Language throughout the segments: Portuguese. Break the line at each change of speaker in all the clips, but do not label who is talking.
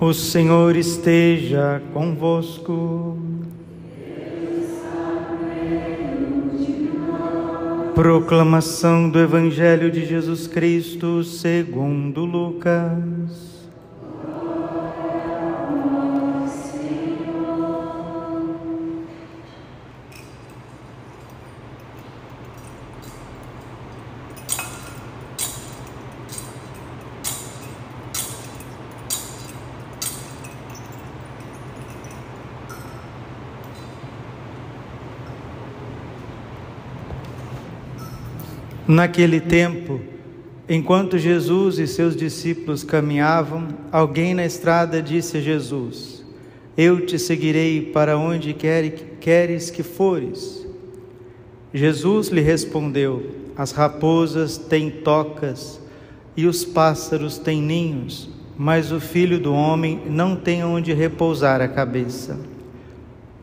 O Senhor esteja convosco. Proclamação do Evangelho de Jesus Cristo segundo Lucas. Naquele tempo, enquanto Jesus e seus discípulos caminhavam, alguém na estrada disse a Jesus: Eu te seguirei para onde queres que fores. Jesus lhe respondeu: As raposas têm tocas e os pássaros têm ninhos, mas o Filho do Homem não tem onde repousar a cabeça.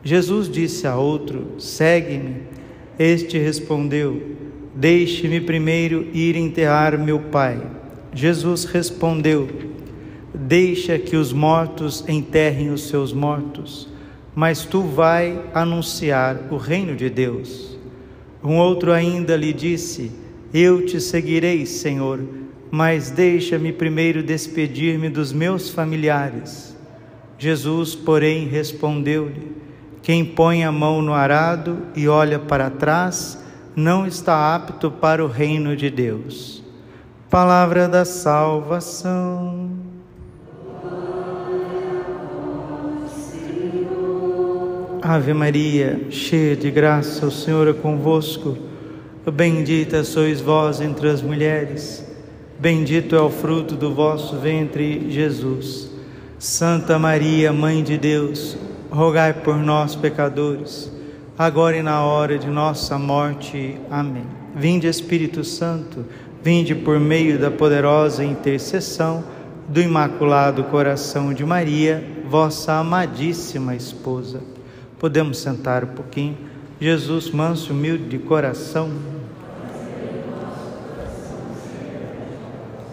Jesus disse a outro: Segue-me. Este respondeu: Deixe-me primeiro ir enterrar meu pai. Jesus respondeu: Deixa que os mortos enterrem os seus mortos, mas tu vai anunciar o reino de Deus. Um outro ainda lhe disse: Eu te seguirei, Senhor, mas deixa-me primeiro despedir-me dos meus familiares. Jesus, porém, respondeu-lhe: Quem põe a mão no arado e olha para trás não está apto para o reino de Deus. Palavra da salvação. Ave Maria, cheia de graça, o Senhor é convosco. Bendita sois vós entre as mulheres, bendito é o fruto do vosso ventre, Jesus. Santa Maria, Mãe de Deus, rogai por nós, pecadores, agora e na hora de nossa morte. Amém. Vinde, Espírito Santo, vinde por meio da poderosa intercessão do Imaculado Coração de Maria, vossa amadíssima esposa. Podemos sentar um pouquinho. Jesus, manso e humilde de coração.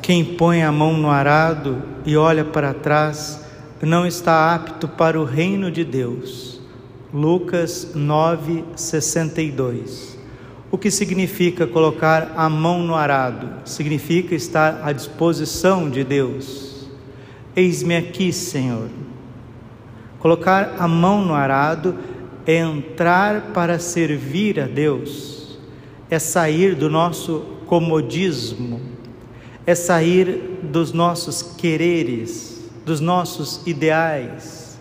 Quem põe a mão no arado e olha para trás não está apto para o reino de Deus. Lucas 9:62. O que significa colocar a mão no arado? Significa estar à disposição de Deus. Eis-me aqui, Senhor. Colocar a mão no arado é entrar para servir a Deus, é sair do nosso comodismo, é sair dos nossos quereres, dos nossos ideais,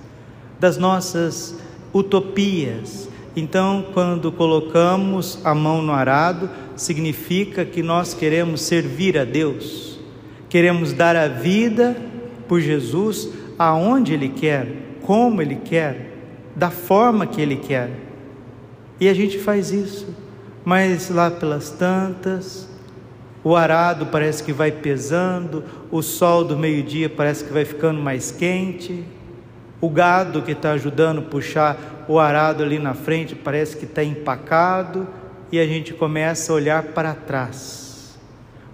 das nossas utopias. Então, quando colocamos a mão no arado, significa que nós queremos servir a Deus, queremos dar a vida por Jesus aonde Ele quer, como Ele quer, da forma que Ele quer. E a gente faz isso, mas lá pelas tantas, o arado parece que vai pesando, o sol do meio-dia parece que vai ficando mais quente, o gado que está ajudando a puxar o arado ali na frente parece que está empacado, e a gente começa a olhar para trás.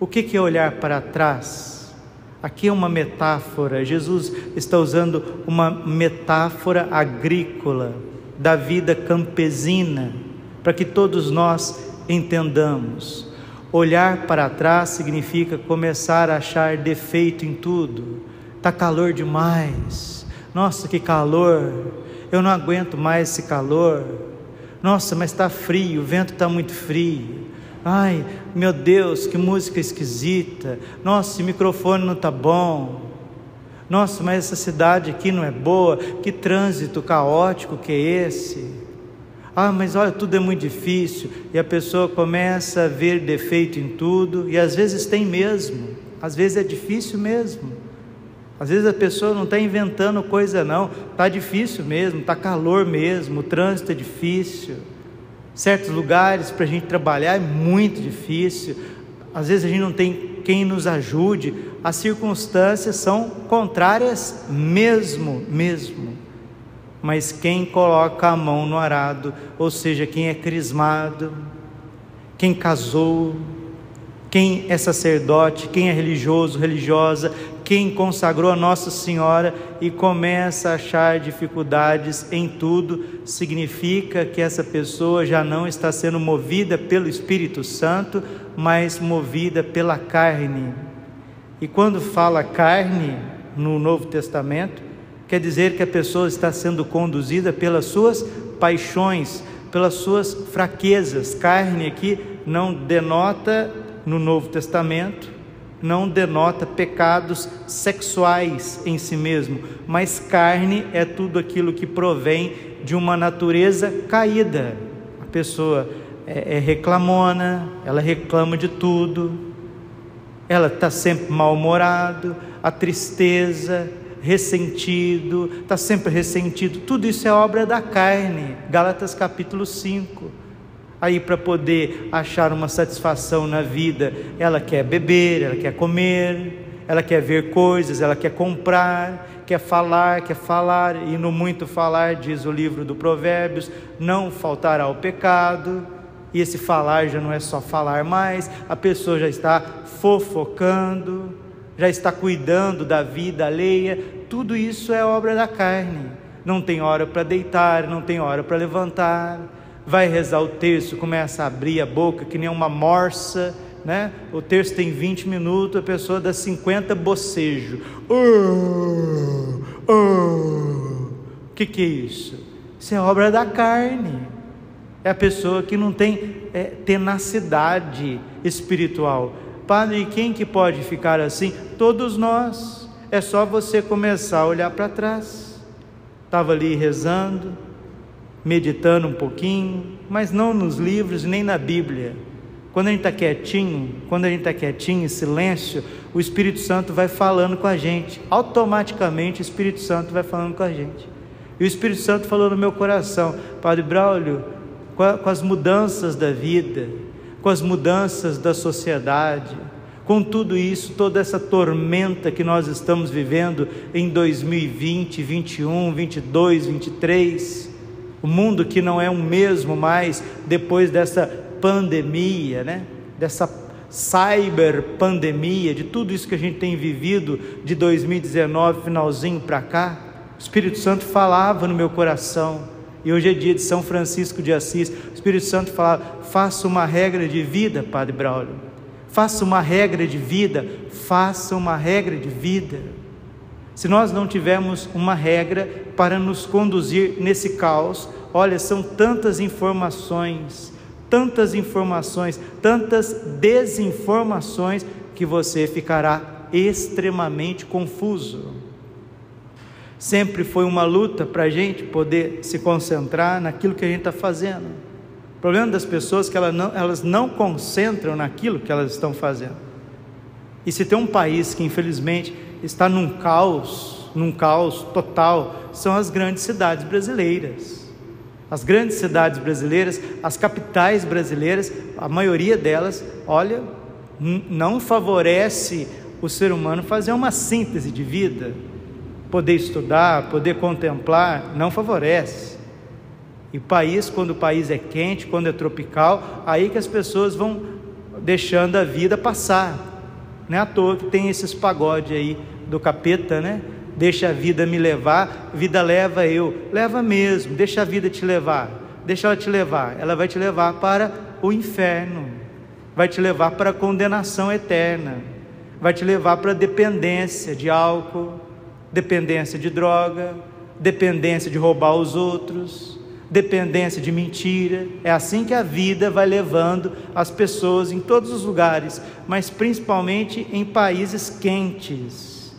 O que é olhar para trás? Aqui é uma metáfora. Jesus está usando uma metáfora agrícola da vida campesina, para que todos nós entendamos. Olhar para trás significa começar a achar defeito em tudo. Está calor demais. Nossa, que calor, eu não aguento mais esse calor. Nossa, mas está frio, o vento está muito frio. Ai, meu Deus, que música esquisita. Nossa, esse microfone não está bom. Nossa, mas essa cidade aqui não é boa. Que trânsito caótico que é esse? Ah, mas olha, tudo é muito difícil. E a pessoa começa a ver defeito em tudo, e às vezes tem mesmo, às vezes é difícil mesmo. Às vezes a pessoa não está inventando coisa não, está difícil mesmo, está calor mesmo, o trânsito é difícil, certos lugares para a gente trabalhar é muito difícil, às vezes a gente não tem quem nos ajude, as circunstâncias são contrárias mesmo, mas quem coloca a mão no arado, ou seja, quem é crismado, quem casou, quem é sacerdote, quem é religioso, religiosa, quem consagrou a Nossa Senhora e começa a achar dificuldades em tudo, significa que essa pessoa já não está sendo movida pelo Espírito Santo, mas movida pela carne. E quando fala carne no Novo Testamento, quer dizer que a pessoa está sendo conduzida pelas suas paixões, pelas suas fraquezas. Carne aqui não denota, no Novo Testamento, não denota pecados sexuais em si mesmo, mas carne é tudo aquilo que provém de uma natureza caída. A pessoa é reclamona, ela reclama de tudo, ela está sempre mal-humorado, a tristeza, ressentido, está sempre ressentido, tudo isso é obra da carne. Gálatas capítulo 5. Aí, para poder achar uma satisfação na vida, ela quer beber, ela quer comer, ela quer ver coisas, ela quer comprar, quer falar, e no muito falar, diz o livro do Provérbios, não faltará o pecado. E esse falar já não é só falar mais, a pessoa já está fofocando, já está cuidando da vida alheia. Tudo isso é obra da carne. Não tem hora para deitar, não tem hora para levantar, vai rezar o terço, começa a abrir a boca que nem uma morsa, né? O terço tem 20 minutos, a pessoa dá 50 bocejos. O que é isso? Isso é obra da carne. É a pessoa que não tem tenacidade espiritual. Padre, e quem que pode ficar assim? Todos nós. É só você começar a olhar para trás. Estava ali rezando, meditando um pouquinho, mas não nos livros nem na Bíblia. Quando a gente está quietinho, em silêncio, o Espírito Santo vai falando com a gente. Automaticamente o Espírito Santo vai falando com a gente. E o Espírito Santo falou no meu coração: Padre Braulio, com as mudanças da vida, com as mudanças da sociedade, com tudo isso, toda essa tormenta que nós estamos vivendo em 2020, 21, 22, 23, o mundo que não é o mesmo mais depois dessa pandemia, né? Dessa cyber pandemia, de tudo isso que a gente tem vivido de 2019, finalzinho para cá. O Espírito Santo falava no meu coração. E hoje é dia de São Francisco de Assis. O Espírito Santo falava: faça uma regra de vida, Padre Braulio, faça uma regra de vida, faça uma regra de vida. Se nós não tivermos uma regra para nos conduzir nesse caos, olha, são tantas informações, tantas desinformações, que você ficará extremamente confuso. Sempre foi uma luta para a gente poder se concentrar naquilo que a gente está fazendo. O problema das pessoas é que elas não concentram naquilo que elas estão fazendo. E se tem um país que infelizmente está num caos total, são as grandes cidades brasileiras. As grandes cidades brasileiras, as capitais brasileiras, a maioria delas, olha, não favorece o ser humano fazer uma síntese de vida. Poder estudar, poder contemplar, não favorece. E quando o país é quente, quando é tropical, aí que as pessoas vão deixando a vida passar. Não é à toa que tem esses pagodes aí do capeta, né? Deixa a vida me levar, vida leva eu. Leva mesmo, deixa a vida te levar. Deixa ela te levar. Ela vai te levar para o inferno. Vai te levar para a condenação eterna. Vai te levar para a dependência de álcool, dependência de droga, dependência de roubar os outros, dependência de mentira. É assim que a vida vai levando as pessoas em todos os lugares, mas principalmente em países quentes.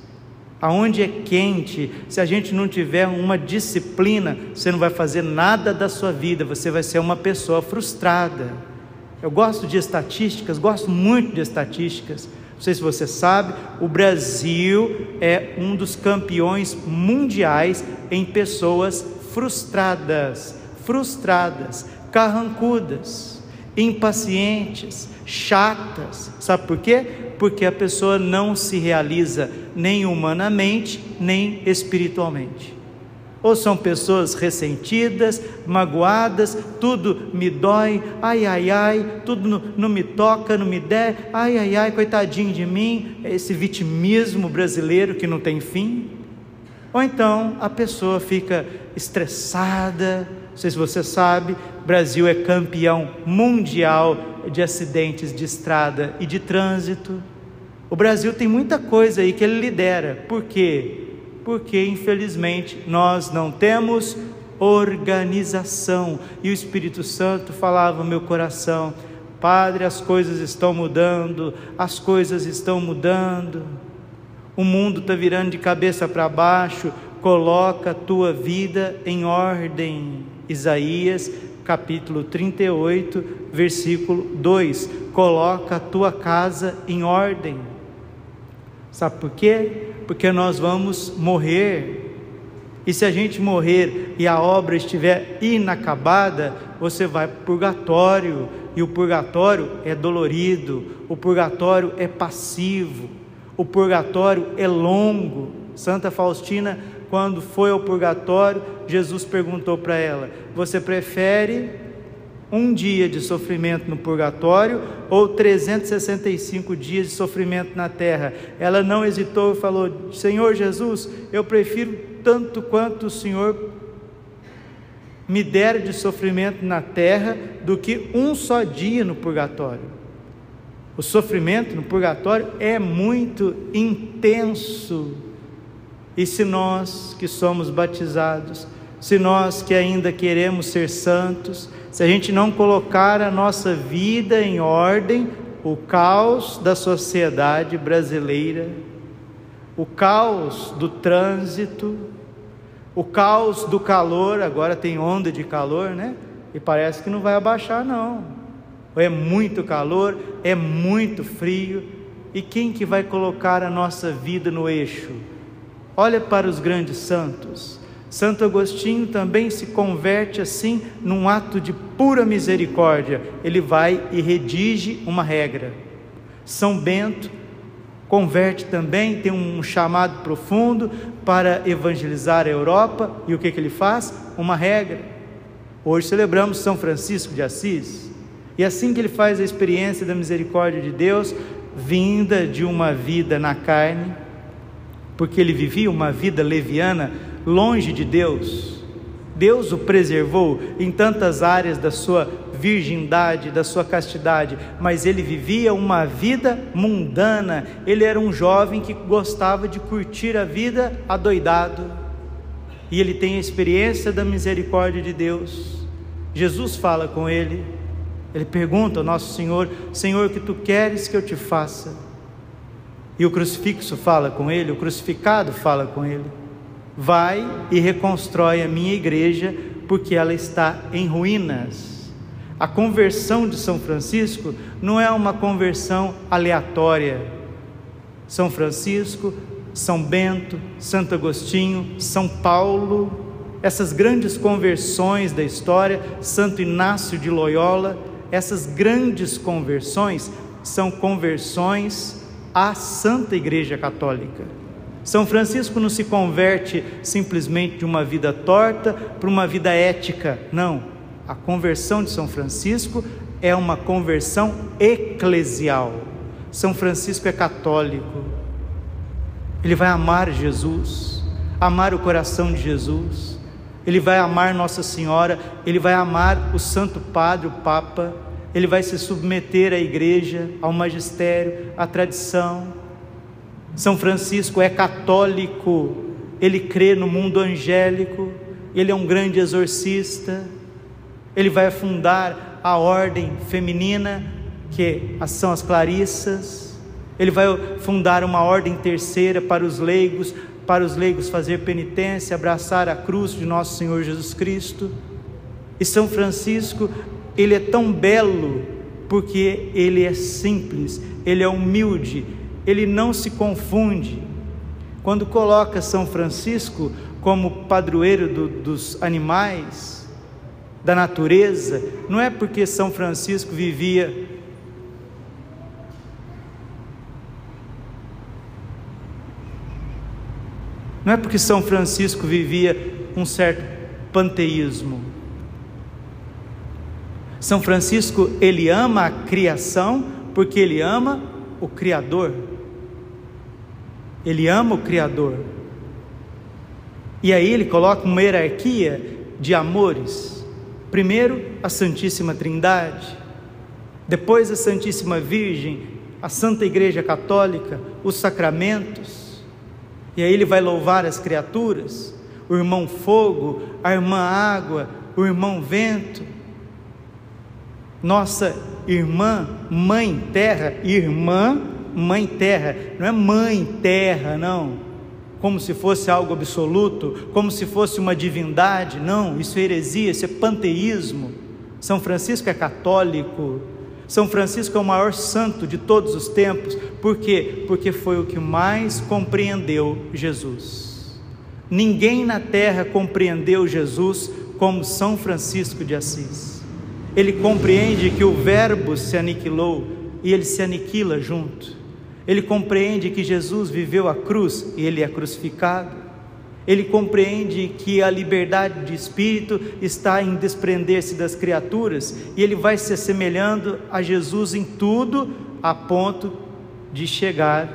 Aonde é quente, se a gente não tiver uma disciplina, você não vai fazer nada da sua vida, você vai ser uma pessoa frustrada. Eu gosto de estatísticas, gosto muito de estatísticas. Não sei se você sabe, o Brasil é um dos campeões mundiais em pessoas frustradas, carrancudas, impacientes, chatas. Sabe por quê? Porque a pessoa não se realiza nem humanamente, nem espiritualmente. Ou são pessoas ressentidas, magoadas, tudo me dói, ai, ai, ai, tudo não me toca, não me der, ai, ai, ai, coitadinho de mim, esse vitimismo brasileiro que não tem fim. Ou então a pessoa fica estressada. Não sei se você sabe, o Brasil é campeão mundial de acidentes de estrada e de trânsito. O Brasil tem muita coisa aí que ele lidera. Por quê? Porque infelizmente nós não temos organização. E o Espírito Santo falava no meu coração: Padre, as coisas estão mudando, as coisas estão mudando, o mundo está virando de cabeça para baixo, coloca a tua vida em ordem. Isaías capítulo 38, versículo 2, coloca a tua casa em ordem. Sabe por quê? Porque nós vamos morrer, e se a gente morrer e a obra estiver inacabada, você vai para o purgatório, e o purgatório é dolorido, o purgatório é passivo, o purgatório é longo. Santa Faustina, quando foi ao purgatório, Jesus perguntou para ela: você prefere um dia de sofrimento no purgatório ou 365 dias de sofrimento na terra? Ela não hesitou e falou: Senhor Jesus, eu prefiro tanto quanto o Senhor me der de sofrimento na terra do que um só dia no purgatório. O sofrimento no purgatório é muito intenso. E se nós que somos batizados, se nós que ainda queremos ser santos, se a gente não colocar a nossa vida em ordem, o caos da sociedade brasileira, o caos do trânsito, o caos do calor, agora tem onda de calor, né? E parece que não vai abaixar não. É muito calor, é muito frio. E quem que vai colocar a nossa vida no eixo? Olha para os grandes santos. Santo Agostinho também se converte assim, num ato de pura misericórdia. Ele vai e redige uma regra. São Bento converte também, tem um chamado profundo para evangelizar a Europa. E o que ele faz? Uma regra. Hoje celebramos São Francisco de Assis. E assim que ele faz a experiência da misericórdia de Deus, vinda de uma vida na carne, porque ele vivia uma vida leviana, longe de Deus. Deus o preservou em tantas áreas da sua virgindade, da sua castidade, mas ele vivia uma vida mundana. Ele era um jovem que gostava de curtir a vida adoidado, e ele tem a experiência da misericórdia de Deus. Jesus fala com ele, ele pergunta ao nosso Senhor: Senhor, o que tu queres que eu te faça? E o crucifixo fala com ele, o crucificado fala com ele: vai e reconstrói a minha igreja, porque ela está em ruínas. A conversão de São Francisco não é uma conversão aleatória. São Francisco, São Bento, Santo Agostinho, São Paulo, essas grandes conversões da história, Santo Inácio de Loyola, essas grandes conversões são conversões à Santa Igreja Católica. São Francisco não se converte simplesmente de uma vida torta para uma vida ética, não. A conversão de São Francisco é uma conversão eclesial. São Francisco é católico, ele vai amar Jesus, amar o coração de Jesus, ele vai amar Nossa Senhora, ele vai amar o Santo Padre, o Papa, ele vai se submeter à igreja, ao magistério, à tradição. São Francisco é católico, ele crê no mundo angélico, ele é um grande exorcista, ele vai fundar a ordem feminina, que são as Clarissas, ele vai fundar uma ordem terceira para os leigos fazer penitência, abraçar a cruz de nosso Senhor Jesus Cristo. E São Francisco, ele é tão belo, porque ele é simples, ele é humilde, ele não se confunde. Quando coloca São Francisco como padroeiro dos animais, da natureza, não é porque São Francisco vivia um certo panteísmo. São Francisco, ele ama a criação porque ele ama o Criador. Ele ama o Criador. E aí ele coloca uma hierarquia de amores. Primeiro a Santíssima Trindade, depois a Santíssima Virgem, a Santa Igreja Católica, os sacramentos. E aí ele vai louvar as criaturas, o irmão fogo, a irmã água, o irmão vento, nossa irmã mãe terra. Irmã mãe terra, não é mãe terra, não, como se fosse algo absoluto, como se fosse uma divindade. Não, isso é heresia, isso é panteísmo. São Francisco é católico. São Francisco é o maior santo de todos os tempos. Por quê? Porque foi o que mais compreendeu Jesus. Ninguém na terra compreendeu Jesus como São Francisco de Assis. Ele compreende que o Verbo se aniquilou e ele se aniquila junto. Ele compreende que Jesus viveu a cruz e ele é crucificado. Ele compreende que a liberdade de espírito está em desprender-se das criaturas, e ele vai se assemelhando a Jesus em tudo, a ponto de chegar,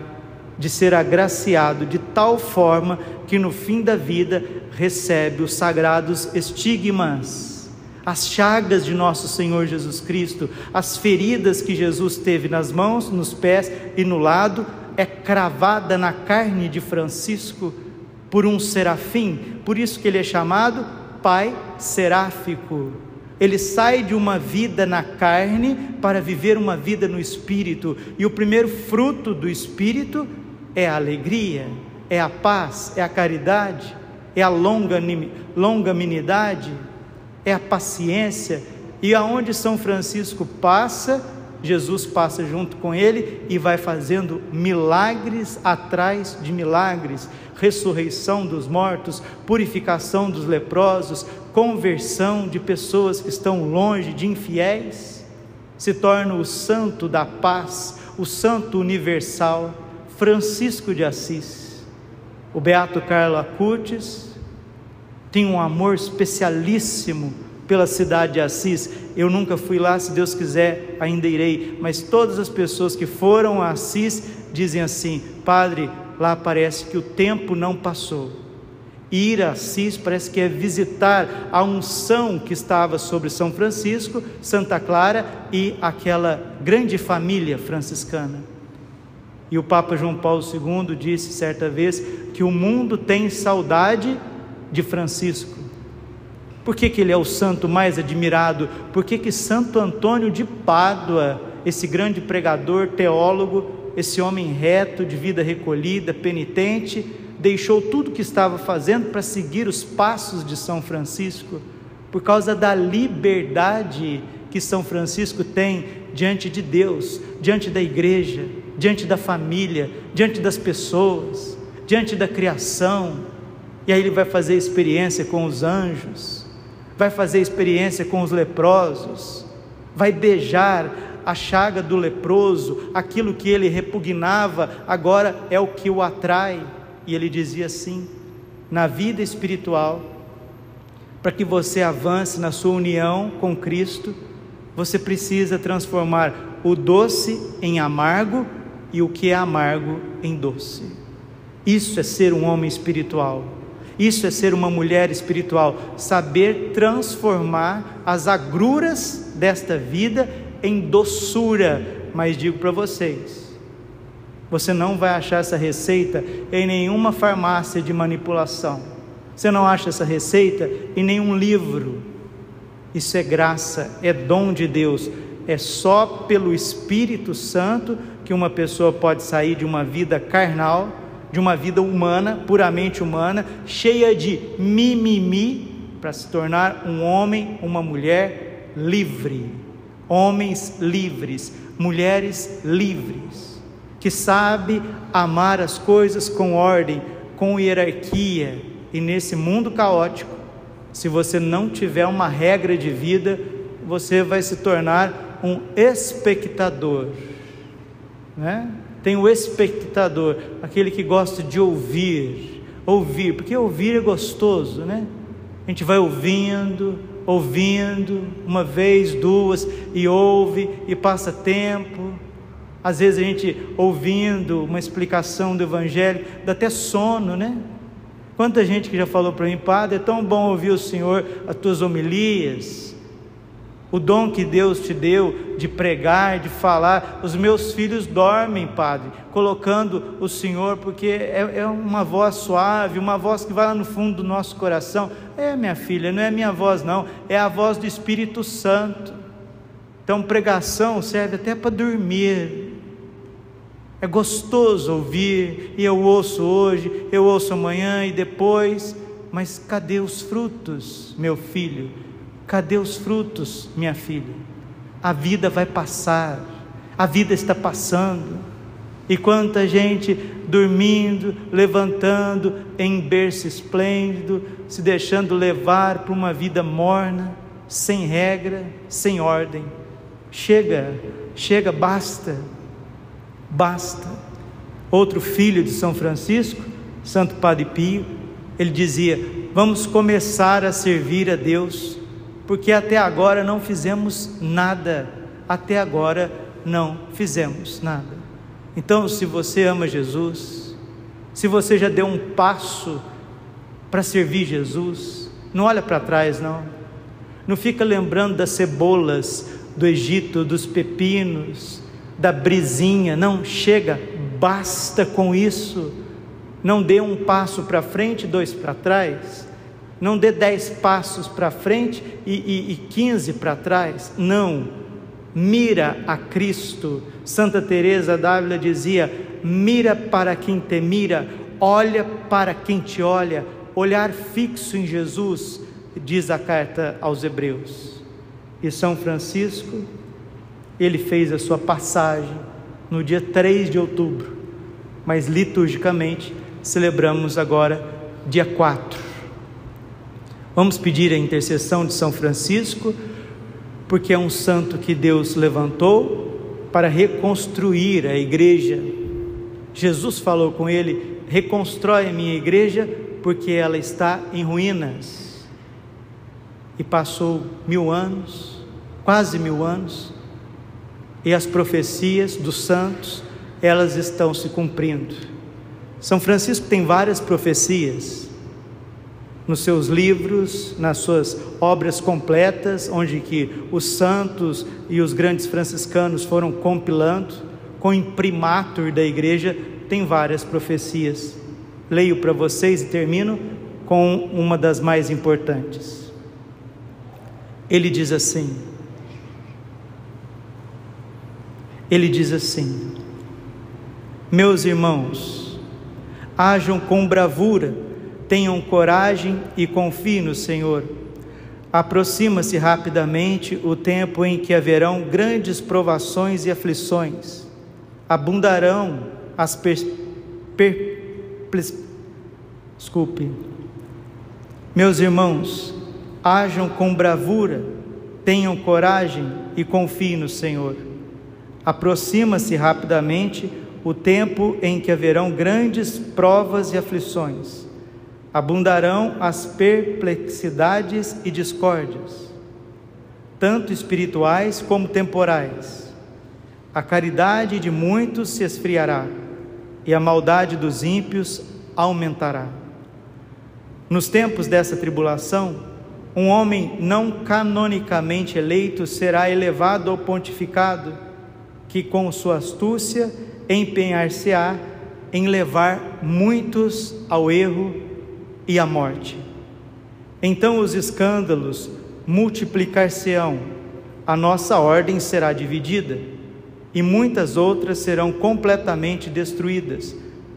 de ser agraciado de tal forma que no fim da vida recebe os sagrados estigmas, as chagas de nosso Senhor Jesus Cristo, as feridas que Jesus teve nas mãos, nos pés e no lado, é cravada na carne de Francisco por um serafim. Por isso que ele é chamado Pai Seráfico. Ele sai de uma vida na carne para viver uma vida no Espírito, e o primeiro fruto do Espírito é a alegria, é a paz, é a caridade, é a longanimidade, é a paciência. E aonde São Francisco passa, Jesus passa junto com ele e vai fazendo milagres atrás de milagres: ressurreição dos mortos, purificação dos leprosos, conversão de pessoas que estão longe, de infiéis. Se torna o santo da paz, o santo universal, Francisco de Assis. O beato Carlo Acutis tem um amor especialíssimo pela cidade de Assis. Eu nunca fui lá, se Deus quiser ainda irei, mas todas as pessoas que foram a Assis dizem assim: padre, lá parece que o tempo não passou. Ir a Assis parece que é visitar a unção que estava sobre São Francisco, Santa Clara e aquela grande família franciscana. E o Papa João Paulo II disse certa vez que o mundo tem saudade de Francisco. Por que ele é o santo mais admirado? Por que Santo Antônio de Pádua, esse grande pregador, teólogo, esse homem reto, de vida recolhida, penitente, deixou tudo o que estava fazendo para seguir os passos de São Francisco? Por causa da liberdade que São Francisco tem diante de Deus, diante da igreja, diante da família, diante das pessoas, diante da criação. E aí ele vai fazer experiência com os anjos, vai fazer experiência com os leprosos, vai beijar a chaga do leproso. Aquilo que ele repugnava agora é o que o atrai. E ele dizia assim: na vida espiritual, para que você avance na sua união com Cristo, você precisa transformar o doce em amargo e o que é amargo em doce. Isso é ser um homem espiritual. Isso é ser uma mulher espiritual, saber transformar as agruras desta vida em doçura. Mas digo para vocês, você não vai achar essa receita em nenhuma farmácia de manipulação. Você não acha essa receita em nenhum livro. Isso é graça, é dom de Deus. É só pelo Espírito Santo que uma pessoa pode sair de uma vida carnal, de uma vida humana, puramente humana, cheia de mimimi, para se tornar um homem, uma mulher livre. Homens livres, mulheres livres, que sabe amar as coisas com ordem, com hierarquia. E nesse mundo caótico, se você não tiver uma regra de vida, você vai se tornar um espectador, né? Tem o espectador, aquele que gosta de ouvir, porque ouvir é gostoso, né? A gente vai ouvindo, uma vez, duas, e ouve, e passa tempo. Às vezes a gente ouvindo uma explicação do Evangelho, dá até sono, né? Quanta gente que já falou para mim: Padre, é tão bom ouvir o Senhor, as tuas homilias, o dom que Deus te deu de pregar, de falar. Os meus filhos dormem, Padre, colocando o Senhor, porque é uma voz suave, uma voz que vai lá no fundo do nosso coração. Minha filha, não é a minha voz não, é a voz do Espírito Santo. Então pregação serve até para dormir. É gostoso ouvir, e eu ouço hoje, eu ouço amanhã e depois, mas cadê os frutos, meu filho? Cadê os frutos, minha filha? A vida vai passar, a vida está passando, e quanta gente dormindo, levantando em berço esplêndido, se deixando levar por uma vida morna, sem regra, sem ordem. Chega, basta. Outro filho de São Francisco, Santo Padre Pio, ele dizia: vamos começar a servir a Deus, porque até agora não fizemos nada. Então, se você ama Jesus, se você já deu um passo para servir Jesus, não olha para trás não fica lembrando das cebolas do Egito, dos pepinos, da brisinha. Não, chega, basta com isso. Não dê um passo para frente, 2 para trás, não dê 10 passos para frente e 15 para trás, não, mira a Cristo. Santa Teresa d'Ávila dizia: mira para quem te mira, olha para quem te olha, olhar fixo em Jesus, diz a carta aos Hebreus. E São Francisco, ele fez a sua passagem no dia 3 de outubro, mas liturgicamente celebramos agora dia 4. Vamos pedir a intercessão de São Francisco, porque é um santo que Deus levantou para reconstruir a igreja. Jesus falou com ele: reconstrói a minha igreja, porque ela está em ruínas. E passou 1000 anos, quase 1000 anos, e as profecias dos santos, elas estão se cumprindo. São Francisco tem várias profecias nos seus livros, nas suas obras completas, onde que os santos e os grandes franciscanos foram compilando, com o imprimatur da igreja, tem várias profecias. Leio para vocês e termino com uma das mais importantes. Ele diz assim: meus irmãos, hajam com bravura, tenham coragem e confiem no Senhor. Aproxima-se rapidamente o tempo em que haverão grandes provações e aflições. Abundarão as Meus irmãos, hajam com bravura, tenham coragem e confiem no Senhor. Aproxima-se rapidamente o tempo em que haverão grandes provas e aflições. Abundarão as perplexidades e discórdias, tanto espirituais como temporais. A caridade de muitos se esfriará, e a maldade dos ímpios aumentará. Nos tempos dessa tribulação, um homem não canonicamente eleito será elevado ou pontificado, que com sua astúcia empenhar-se-á em levar muitos ao erro e à morte. Então os escândalos multiplicar-se-ão, a nossa ordem será dividida, e muitas outras serão completamente destruídas,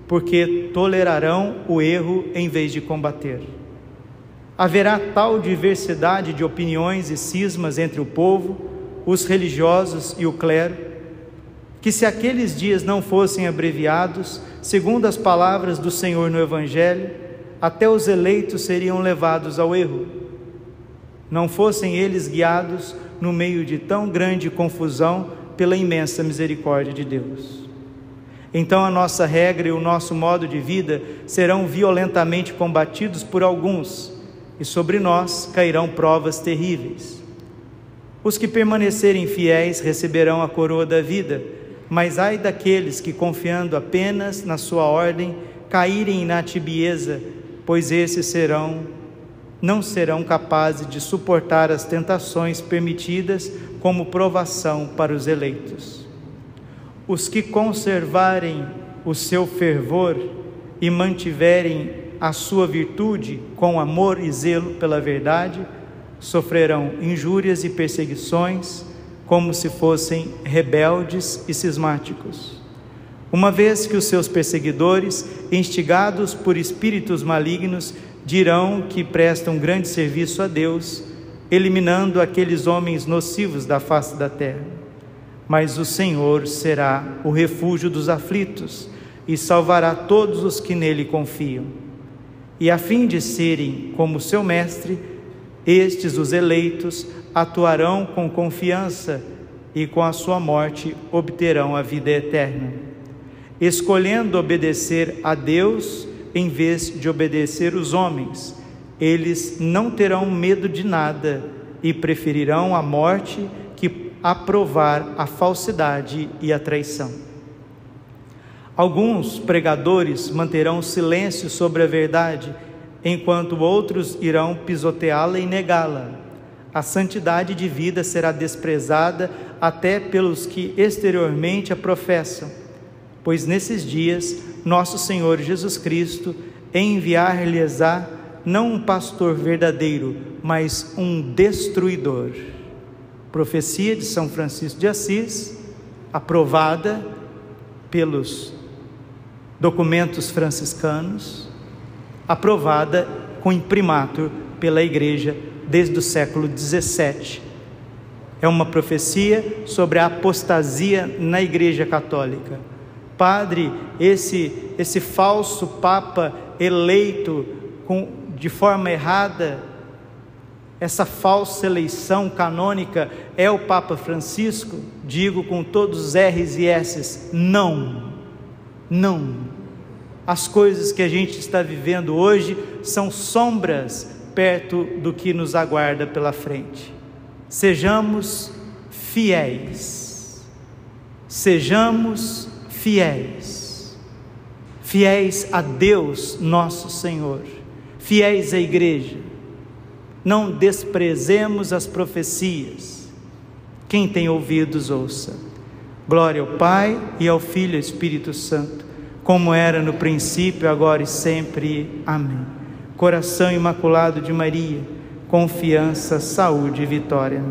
porque tolerarão o erro em vez de combater. Haverá tal diversidade de opiniões e cismas entre o povo, os religiosos e o clero, que se aqueles dias não fossem abreviados, segundo as palavras do Senhor no Evangelho, até os eleitos seriam levados ao erro, não fossem eles guiados no meio de tão grande confusão pela imensa misericórdia de Deus. Então a nossa regra e o nosso modo de vida serão violentamente combatidos por alguns, e sobre nós cairão provas terríveis. Os que permanecerem fiéis receberão a coroa da vida, mas ai daqueles que, confiando apenas na sua ordem, caírem na tibieza, pois esses não serão capazes de suportar as tentações permitidas como provação para os eleitos. Os que conservarem o seu fervor e mantiverem a sua virtude com amor e zelo pela verdade, sofrerão injúrias e perseguições como se fossem rebeldes e cismáticos. Uma vez que os seus perseguidores, instigados por espíritos malignos, dirão que prestam grande serviço a Deus, eliminando aqueles homens nocivos da face da terra. Mas o Senhor será o refúgio dos aflitos e salvará todos os que nele confiam. E a fim de serem como seu mestre, estes, os eleitos, atuarão com confiança e com a sua morte obterão a vida eterna. Escolhendo obedecer a Deus em vez de obedecer os homens, eles não terão medo de nada e preferirão a morte que aprovar a falsidade e a traição. Alguns pregadores manterão silêncio sobre a verdade, enquanto outros irão pisoteá-la e negá-la. A santidade de vida será desprezada até pelos que exteriormente a professam, pois nesses dias nosso Senhor Jesus Cristo enviar-lhes-á não um pastor verdadeiro, mas um destruidor. Profecia de São Francisco de Assis, aprovada pelos documentos franciscanos, aprovada com imprimatur pela Igreja desde o século XVII. É uma profecia sobre a apostasia na Igreja Católica. Padre, esse falso Papa eleito de forma errada, essa falsa eleição canônica é o Papa Francisco? Digo com todos os R's e S's, não. As coisas que a gente está vivendo hoje são sombras perto do que nos aguarda pela frente. Sejamos fiéis. Sejamos fiéis. Fiéis a Deus nosso Senhor. Fiéis à Igreja. Não desprezemos as profecias. Quem tem ouvidos, ouça. Glória ao Pai, e ao Filho e ao Espírito Santo, como era no princípio, agora e sempre. Amém. Coração imaculado de Maria, confiança, saúde e vitória.